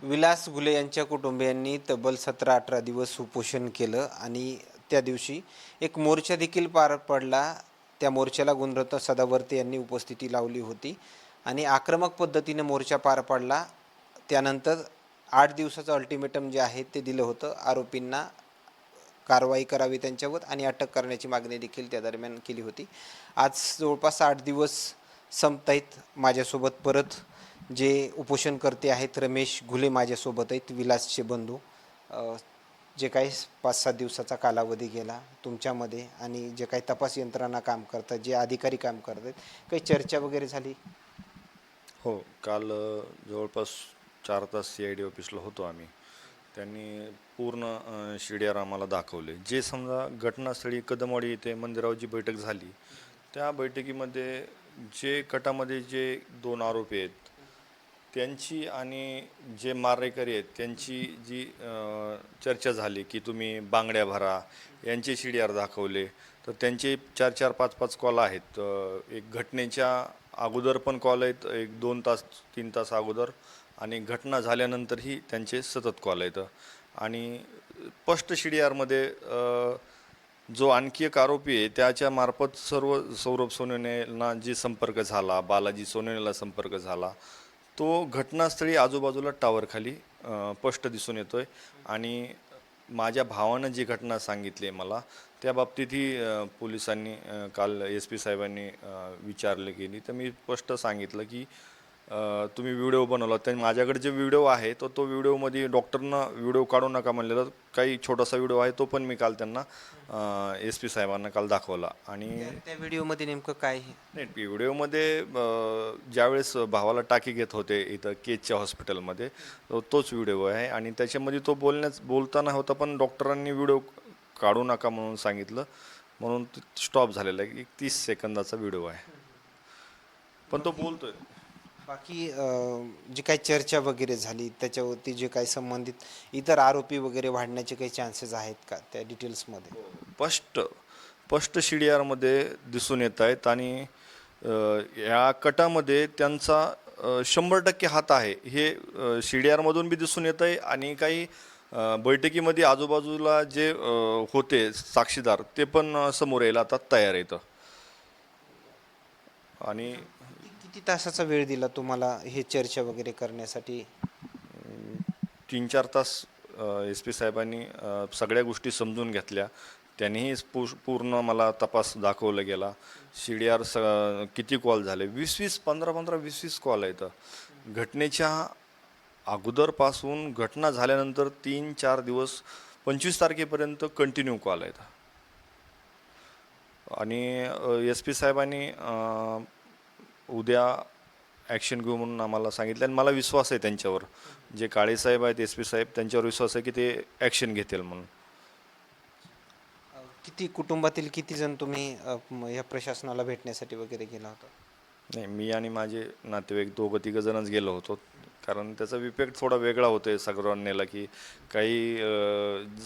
विलास घुले यांच्या कुटुंबियांनी तब्बल 17-18 दिवस उपोषण केलं आणि त्या दिवशी एक मोर्चा देखील पार पडला. त्या मोर्चाला गुणरत्न सदावर्ते यांनी उपस्थिती लावली होती आणि आक्रमक पद्धतीने मोर्चा पार पडला. त्यानंतर 8 दिवसाचं अल्टिमेटम जे आहे ते दिलं होतं. आरोपींना कारवाई करावी त्यांच्यावर आणि अटक करण्याची मागणी देखील त्या दरम्यान केली होती. आज जवळपास 8 दिवस संपत आहेत. माझ्यासोबत परत जे उपोषणकर्ते आहेत रमेश घुले माझ्यासोबत आहेत, विलासचे बंधू. जे काही 5-7 दिवसाचा कालावधी गेला तुमच्यामध्ये आणि जे काही तपास यंत्रणा काम करतात, जे अधिकारी काम करतात, काही चर्चा वगैरे झाली? हो, काल जवळपास 4 तास CID ऑफिसला होतो आम्ही. त्यांनी पूर्ण CDR आम्हाला दाखवले. जे समजा घटनास्थळी कदमवाडी येथे मंदिरावर जी बैठक झाली, त्या बैठकीमध्ये जे कटामध्ये जे 2 आरोपी आहेत, त्यांची आणि जे मारेकरी आहेत त्यांची जी चर्चा झाली की तुम्ही बांगड्या भरा, यांचे CDR दाखवले. तर त्यांचे 4-4, 5-5 कॉल आहेत. एक घटनेच्या अगोदर पण कॉल आहेत, एक 2 तास 3 तास अगोदर, आणि घटना झाल्यानंतरही त्यांचे सतत कॉल आहेत. आणि स्पष्ट CDRमध्ये जो आणखी एक आरोपी आहे त्याच्या मार्फत सर्व सौरभ सोनवणेला जी संपर्क झाला, बालाजी सोनवणेला संपर्क झाला, तो घटनास्थळी आजूबाजूला टावरखाली स्पष्ट दिसून येतोय. आणि माझ्या भावानं जी घटना सांगितली मला त्या बाबतीतही पोलिसांनी काल SP साहेबांनी विचारले केली, तर मी स्पष्ट सांगितलं की तुम्ही व्हिडिओ बनवला. त्यांनी माझ्याकडे जे व्हिडिओ आहे तो व्हिडिओमध्ये डॉक्टरना व्हिडिओ काढू नका म्हणलेलं, काही छोटासा व्हिडिओ आहे तो पण मी काल त्यांना SP साहेबांना काल दाखवला. आणि त्या व्हिडिओमध्ये नेमकं काय आहे? नाही, व्हिडिओमध्ये ज्यावेळेस भावाला टाकी घेत होते इथं केजच्या हॉस्पिटलमध्ये, तोच व्हिडिओ आहे. आणि त्याच्यामध्ये तो बोलताना होता, पण डॉक्टरांनी व्हिडिओ काढू नका म्हणून सांगितलं, म्हणून स्टॉप झालेला आहे. 30 सेकंदाचा व्हिडिओ आहे, पण तो बोलतोय. बाकी जी काही चर्चा वगैरे झाली त्याच्यावरती जे काही संबंधित इतर आरोपी वगैरे वाढण्याचे काही चान्सेस आहेत का त्या डिटेल्समध्ये? स्पष्ट स्पष्ट CDRमध्ये दिसून येत आहेत. आणि या कटामध्ये त्यांचा 100% हात आहे हे CDRमधून बी दिसून येत आहे. आणि काही बैठकीमध्ये आजूबाजूला जे होते साक्षीदार ते पण समोर यायला आता तयार आहेत. आणि किती तासाचा वेळ दिला तुम्हाला हे चर्चा वगैरे करण्यासाठी? 3-4 तास SP साहेबांनी सगळ्या गोष्टी समजून घेतल्या. त्यांनीही पूर्ण मला तपास दाखवला गेला. CDR किती कॉल झाले, 20-20, 15-15, 20-20 कॉल आहेत. घटनेच्या अगोदरपासून घटना झाल्यानंतर 3-4 दिवस 25 तारखेपर्यंत कंटिन्यू कॉल आहेत. आणि SP साहेबांनी उद्या ॲक्शन घेऊ म्हणून आम्हाला सांगितलं. आणि मला विश्वास आहे त्यांच्यावर, जे काळेसाहेब आहेत SP साहेब, त्यांच्यावर विश्वास आहे की ते ॲक्शन घेतील म्हणून. किती कुटुंबातील किती जण तुम्ही या प्रशासनाला भेटण्यासाठी वगैरे गेला होता? नाही, मी आणि माझे नातेवाईक 2-3 जणच गेलो होतो. कारण त्याचा इफेक्ट थोडा वेगळा होतो आहे सर्वांनीला, की काही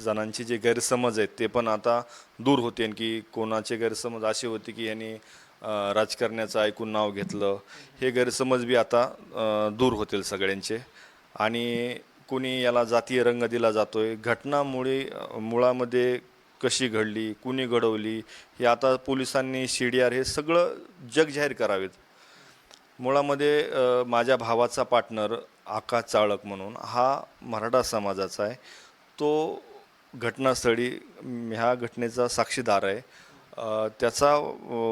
जणांचे जे गैरसमज आहेत ते पण आता दूर होते. की कोणाचे गैरसमज असे होते की यांनी राजकारण्याचं ऐकून नाव घेतलं, हे गैरसमज बी आता दूर होतील सगळ्यांचे. आणि कोणी याला जातीय रंग दिला जातो आहे. घटनामुळे मुळामध्ये कशी घडली, कुणी घडवली, हे आता पोलिसांनी CDR हे सगळं जग जाहीर करावेत. मुळामध्ये माझ्या भावाचा पार्टनर आकाश चाळक म्हणून हा मराठा समाजाचा आहे. तो घटनास्थळी ह्या घटनेचा साक्षीदार आहे. त्याचा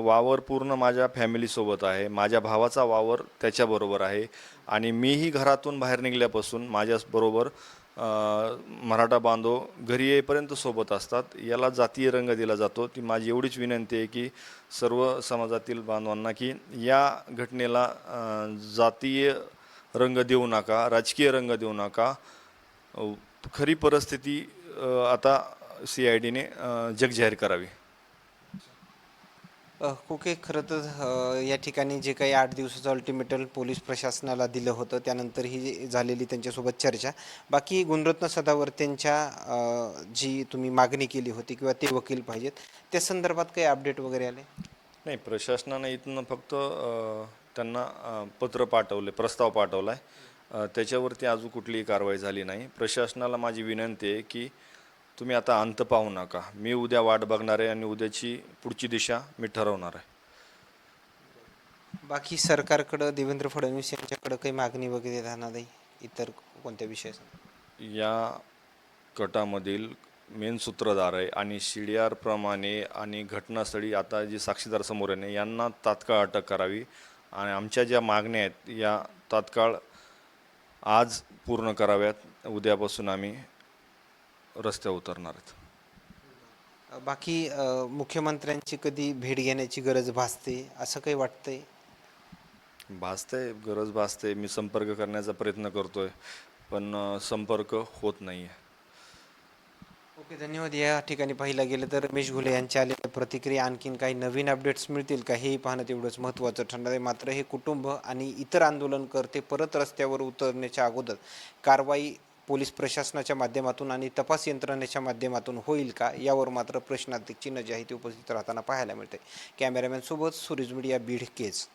वावर पूर्ण माझ्या फॅमिलीसोबत आहे. माझ्या भावाचा वावर त्याच्याबरोबर आहे. आणि मीही घरातून बाहेर निघाल्यापासून माझ्याबरोबर मराठा बांधव घरी येईपर्यंत सोबत असतात. याला जातीय रंग दिला जातो. ती माझी एवढीच विनंती आहे की सर्व समाजातील बांधवांना की या घटनेला जातीय रंग देऊ नका, राजकीय रंग देऊ नका. खरी परिस्थिती आता CIDने जग जाहीर करावी. ओके. खरं तर या ठिकाणी जे काही 8 दिवसाचं अल्टिमेटम पोलीस प्रशासनाला दिलं होतं त्यानंतर ही झालेली त्यांच्यासोबत चर्चा. बाकी गुणरत्न सदावर्तेंच्या जी तुम्ही मागणी केली होती किंवा ते वकील पाहिजेत, त्या संदर्भात काही अपडेट वगैरे आले? नाही, प्रशासनानं इथनं फक्त त्यांना पत्र पाठवले, प्रस्ताव पाठवला आहे. त्याच्यावरती अजून कुठलीही कारवाई झाली नाही. प्रशासनाला माझी विनंती आहे की तुम्ही आता अंत पाहू नका. मी उद्या वाट बघणार आहे आणि उद्याची पुढची दिशा मी ठरवणार आहे. बाकी सरकारकडं देवेंद्र फडणवीस यांच्याकडं काही मागणी वगैरे राहणार नाही इतर कोणत्या विषयासाठी? या गटामधील मेन सूत्रधार आहे आणि CDR प्रमाणे आणि घटनास्थळी आता जी साक्षीदार समोर आहे यांना तात्काळ अटक करावी आणि आमच्या ज्या मागण्या आहेत या तात्काळ आज पूर्ण कराव्यात. उद्यापासून आम्ही रस्त्यावर उतरणार आहेत. बाकी मुख्यमंत्र्यांची कधी भेट घेण्याची गरज भासते असं काही वाटतंय? भासते, गरज भासते. मी संपर्क करण्याचा प्रयत्न करतोय पण संपर्क होत नाही आहे. ओके, धन्यवाद. या ठिकाणी पाहिलं गेलं तर रमेश घुले यांच्या आलेल्या प्रतिक्रिया, आणखीन काही नवीन अपडेट्स मिळतील का हेही पाहणं तेवढंच महत्त्वाचं ठरणार आहे. मात्र हे कुटुंब आणि इतर आंदोलनकर्ते परत रस्त्यावर उतरण्याच्या अगोदर कारवाई पोलीस प्रशासनाच्या माध्यमातून आणि तपास यंत्रणेच्या माध्यमातून होईल का यावर मात्र प्रश्नार्थक चिन्ह जे आहे ते उपस्थित राहताना पाहायला मिळते. कॅमेरामॅन सोबत सूरज मीडिया, बीड केज.